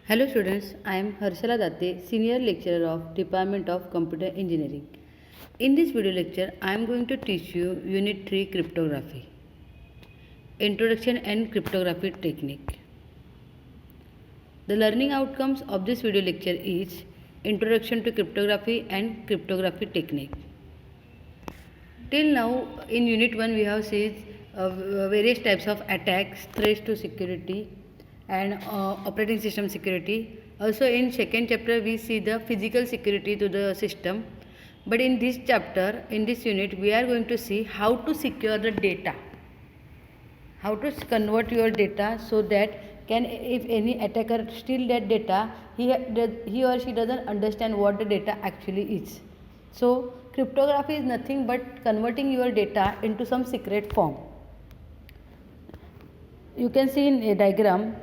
Hello students, I am Harshala Datte, Senior Lecturer of Department of Computer Engineering. In this video lecture, I am going to teach you Unit 3 Cryptography, Introduction and Cryptography Technique. The learning outcomes of this video lecture is Introduction to Cryptography and Cryptography Technique. Till now, in Unit 1, we have seen various types of attacks, threats to security, and operating system security. Also in second chapter we see the physical security to the system, but in this chapter, in this unit, we are going to see how to secure the data, how to convert your data so that can, if any attacker steal that data, he or she doesn't understand what the data actually is. So cryptography is nothing but converting your data into some secret form. You can see in a diagram,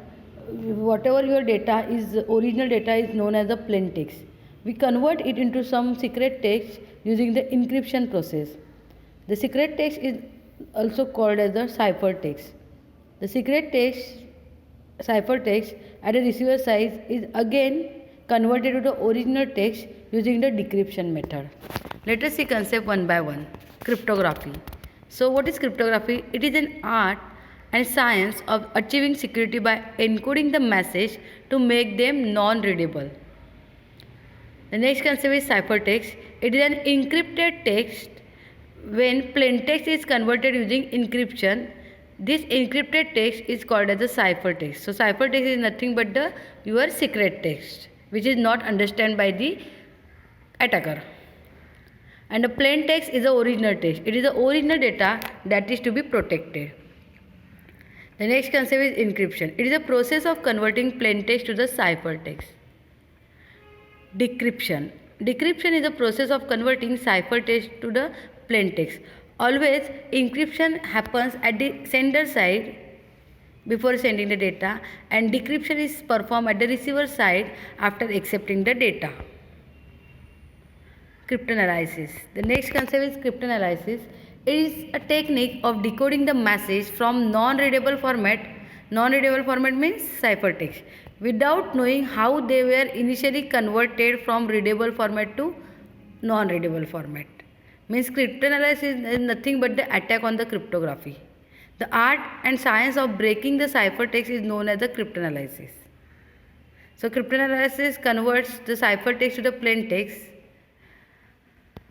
whatever your data is, original data is known as the plain text. We convert it into some secret text using the encryption process. The secret text is also called as the ciphertext. The secret text, ciphertext at a receiver side is again converted to the original text using the decryption method. Let us see concept one by one. Cryptography. So what is cryptography? It is an art and science of achieving security by encoding the message to make them non-readable. The next concept is ciphertext. It is an encrypted text. When plain text is converted using encryption, this encrypted text is called as the ciphertext. So ciphertext is nothing but your secret text, which is not understood by the attacker. And the plain text is the original text. It is the original data that is to be protected. The next concept is encryption. It is a process of converting plain text to the ciphertext. Decryption. Decryption is a process of converting ciphertext to the plain text. Always encryption happens at the sender side before sending the data, and decryption is performed at the receiver side after accepting the data. Cryptanalysis. The next concept is cryptanalysis. It is a technique of decoding the message from non-readable format. Non-readable format means ciphertext, without knowing how they were initially converted from readable format to non-readable format. Means cryptanalysis is nothing but the attack on the cryptography. The art and science of breaking the ciphertext is known as the cryptanalysis. So cryptanalysis converts the ciphertext to the plain text.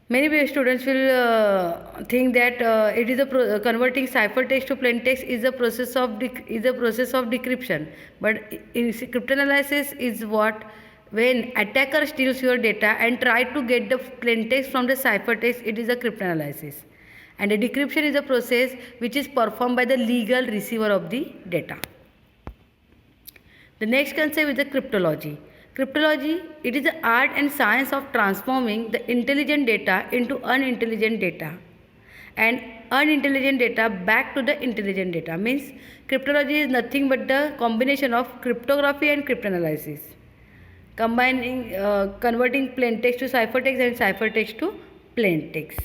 Many students will think that it is converting ciphertext to plain text is a process of decryption. But in cryptanalysis is what, when attacker steals your data and try to get the plain text from the ciphertext, it is a cryptanalysis. And the decryption is a process which is performed by the legal receiver of the data. The next concept is the cryptology. Cryptology, it is the art and science of transforming the intelligent data into unintelligent data and unintelligent data back to the intelligent data. Means cryptology is nothing but the combination of cryptography and cryptanalysis, combining, converting plain text to ciphertext and ciphertext to plain text.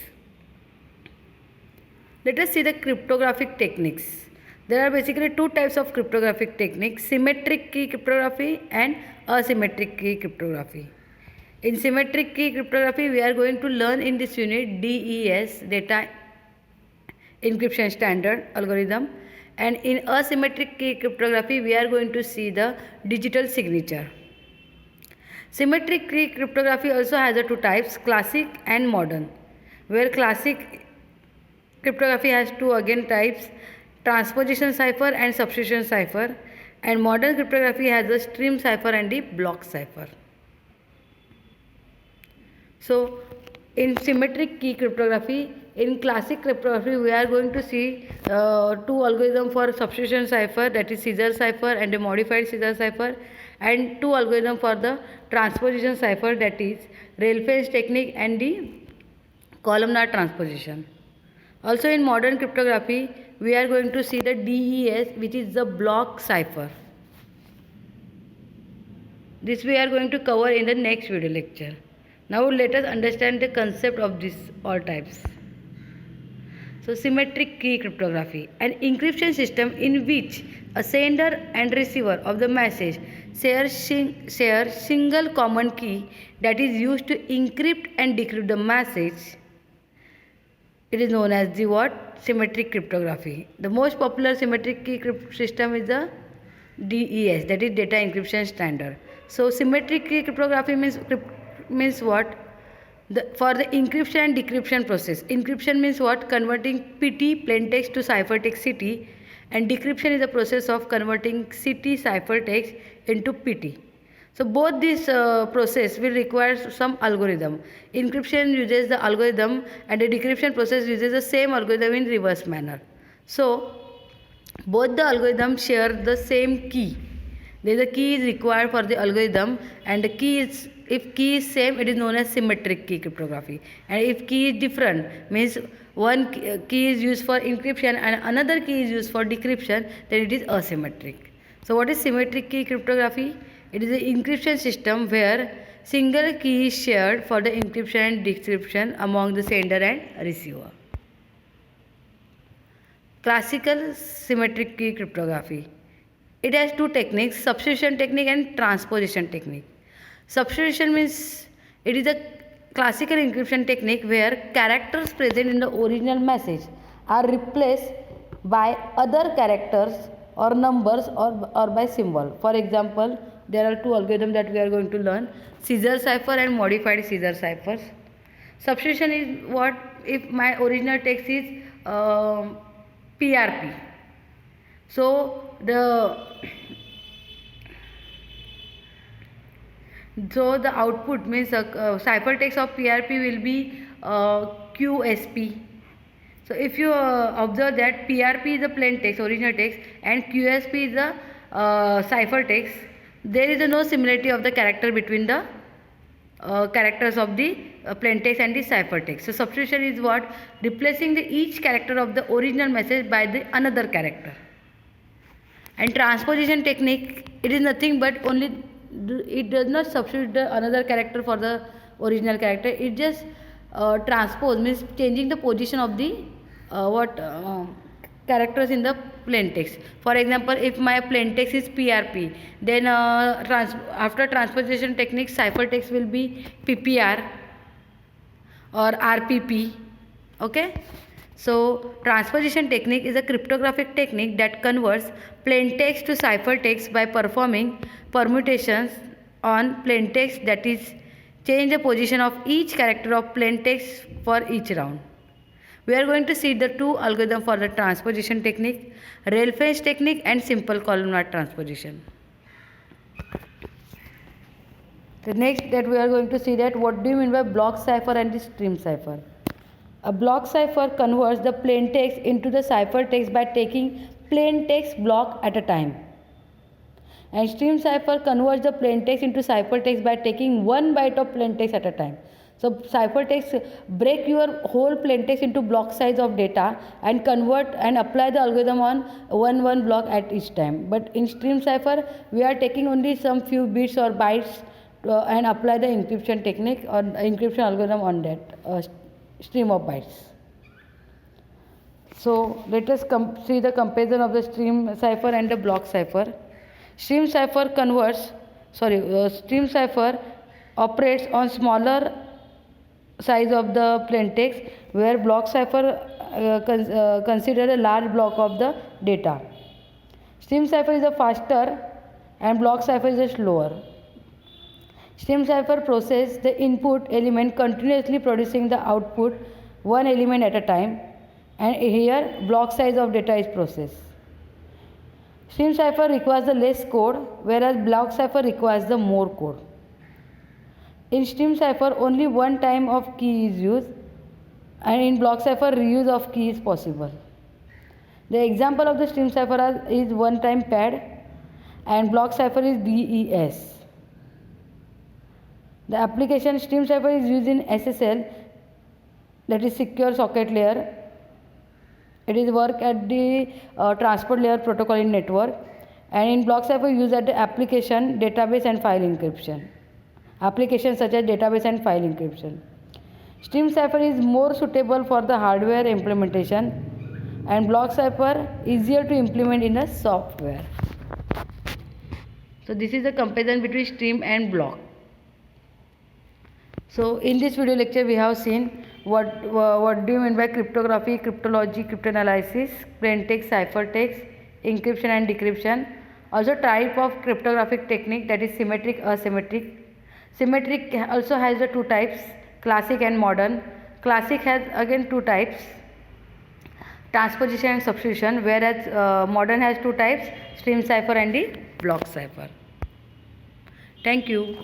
Let us see the cryptographic techniques. There are basically two types of cryptographic techniques: symmetric key cryptography and asymmetric key cryptography. In symmetric key cryptography, we are going to learn in this unit DES, data encryption standard algorithm, and in asymmetric key cryptography, we are going to see the digital signature. Symmetric key cryptography also has two types, classic and modern, where classic cryptography has two again types, transposition cipher and substitution cipher, and modern cryptography has the stream cipher and the block cipher. So in symmetric key cryptography, in classic cryptography, we are going to see two algorithms for substitution cipher, that is Caesar cipher and a modified Caesar cipher, and two algorithms for the transposition cipher, that is Ralph's technique and the columnar transposition. Also in modern cryptography, we are going to see the DES, which is the block cipher. This we are going to cover in the next video lecture. Now let us understand the concept of these all types. So symmetric key cryptography, an encryption system in which A sender and receiver of the message share single common key that is used to encrypt and decrypt the message. It is known as the what? Symmetric cryptography. The most popular symmetric key system is the DES, that is data encryption standard. So symmetric key cryptography means what? For the encryption and decryption process. Encryption means what? Converting PT plain text to ciphertext CT, and decryption is the process of converting CT ciphertext into PT. So both this process will require some algorithm. Encryption uses the algorithm and the decryption process uses the same algorithm in reverse manner. So both the algorithms share the same key. There is a key is required for the algorithm, and the key is, if key is same, it is known as symmetric key cryptography. And if key is different, means one key is used for encryption and another key is used for decryption, then it is asymmetric. So what is symmetric key cryptography? It is an encryption system where single key is shared for the encryption and decryption among the sender and receiver. Classical symmetric key cryptography. It has two techniques, substitution technique and transposition technique. Substitution means it is a classical encryption technique where characters present in the original message are replaced by other characters or numbers or by symbol. For example, there are two algorithms that we are going to learn, Caesar cipher and modified Caesar ciphers. Substitution is what? If my original text is PRP. So the output means ciphertext of PRP will be QSP. So if you observe that PRP is the plain text, original text, and QSP is the ciphertext, there is no similarity of the character between the characters of the plain text and the ciphertext. So substitution is what? Replacing each character of the original message by the another character. And transposition technique, it is nothing but only, it does not substitute the another character for the original character. It just transpose, means changing the position of the characters in the plain text. For example, if my plain text is PRP, then after transposition technique, ciphertext will be PPR or RPP. Okay. So transposition technique is a cryptographic technique that converts plain text to ciphertext by performing permutations on plain text, that is, change the position of each character of plain text for each round. We are going to see the two algorithms for the transposition technique, Riemann technique and simple columnar transposition. The next that we are going to see that what do you mean by block cipher and the stream cipher. A block cipher converts the plain text into the ciphertext by taking plain text block at a time. And stream cipher converts the plain text into ciphertext by taking one byte of plain text at a time. So ciphertext break your whole plain text into block size of data and convert and apply the algorithm on one block at each time. But in stream cipher, we are taking only some few bits or bytes and apply the encryption technique or encryption algorithm on that stream of bytes. So let us see the comparison of the stream cipher and the block cipher. Stream cipher operates on smaller size of the plain text, where block cipher consider a large block of the data. Stream cipher is a faster and block cipher is a slower. Stream cipher processes the input element continuously, producing the output one element at a time, and here block size of data is processed. Stream cipher requires the less code, whereas block cipher requires the more code. In stream cipher, only one time of key is used, and in block cipher, reuse of key is possible. The example of the stream cipher is one time pad, and block cipher is DES. The application stream cipher is used in SSL, that is secure socket layer. It is work at the transport layer protocol in network, and in block cipher used at the application, database and file encryption. Applications such as database and file encryption. Stream cipher is more suitable for the hardware implementation, and block cipher easier to implement in a software. So this is the comparison between stream and block. So in this video lecture we have seen what do you mean by cryptography, cryptology, cryptanalysis, plaintext, ciphertext, encryption and decryption. Also type of cryptographic technique, that is symmetric, asymmetric. Symmetric also has the two types, classic and modern. Classic has again two types, transposition and substitution, whereas modern has two types, stream cipher and the block cipher. Thank you.